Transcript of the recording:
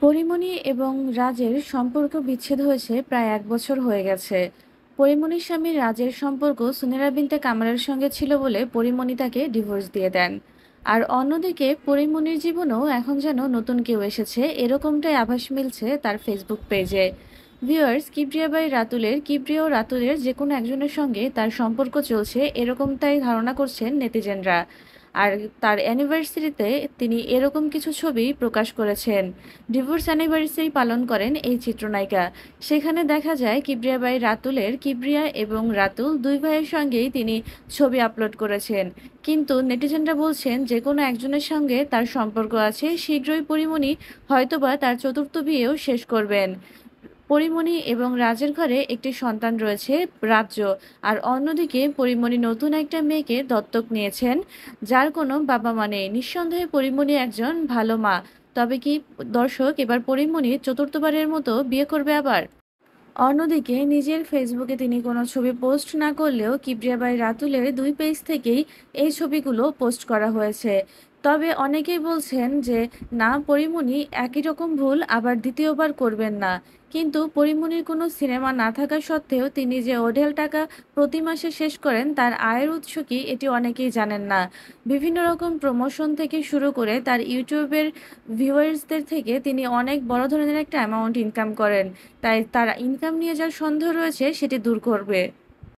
পরিমণি এবং রাজের সম্পর্ক বিচ্ছেদ হয়েছে প্রায় ১ বছর হয়ে গেছে। পরিমণির স্বামী রাজের সম্পর্ক সুনেরা বিনতে কামালের সঙ্গে ছিল বলে পরিমণি তাকে ডিভোর্স দিয়ে দেন। আর অন্যদিকে পরিমণির জীবনেও এখন যেন নতুন কেউ এসেছে এরকমটাই আভাস মিলছে তার ফেসবুক পেজে। ভিউয়ার্স, কিবরিয়া ও রাতুলের যে কোনো একজনের সঙ্গে তার সম্পর্ক চলছে এরকমটাই ধারণা করছেন নেটিজেনরা। আর তার অ্যানিভার্সারিতে তিনি এরকম কিছু ছবি প্রকাশ করেছেন। ডিভোর্স অ্যানিভার্সারি পালন করেন এই চিত্রনায়িকা। সেখানে দেখা যায় কিবরিয়া এবং রাতুল দুই ভাইয়ের সঙ্গেই তিনি ছবি আপলোড করেছেন। কিন্তু নেটিজেনরা বলছেন যে কোনো একজনের সঙ্গে তার সম্পর্ক আছে, শীঘ্রই পরিমণি হয়তোবা তার চতুর্থ বিয়েও শেষ করবেন। পরিমণি এবং রাজের ঘরে একটি সন্তান রয়েছে, রাজ্য। আর অন্যদিকে পরিমণি নতুন একটা মেয়েকে দত্তক নিয়েছেন, যার কোনো বাবা মা নেই। নিঃসন্দেহে পরিমণি একজন ভালো মা। তবে কি দর্শক, এবার পরিমণি চতুর্থবারের মতো বিয়ে করবে আবার? অন্যদিকে নিজের ফেসবুকে তিনি কোনো ছবি পোস্ট না করলেও কিবরিয়া বাই রাতুলের দুই পেজ থেকেই এই ছবিগুলো পোস্ট করা হয়েছে। তবে অনেকেই বলছেন যে না, পরিমণি একই রকম ভুল আবার দ্বিতীয়বার করবেন না। কিন্তু পরিমণির কোনো সিনেমা না থাকা সত্ত্বেও তিনি যে অঢেল টাকা প্রতি মাসে শেষ করেন, তার আয়ের উৎস কি এটি অনেকেই জানেন না। বিভিন্ন রকম প্রমোশন থেকে শুরু করে তার ইউটিউবের ভিউয়ার্সদের থেকে তিনি অনেক বড় ধরনের একটা অ্যামাউন্ট ইনকাম করেন। তাই তার ইনকাম নিয়ে যার সন্দেহ রয়েছে সেটি দূর করবে।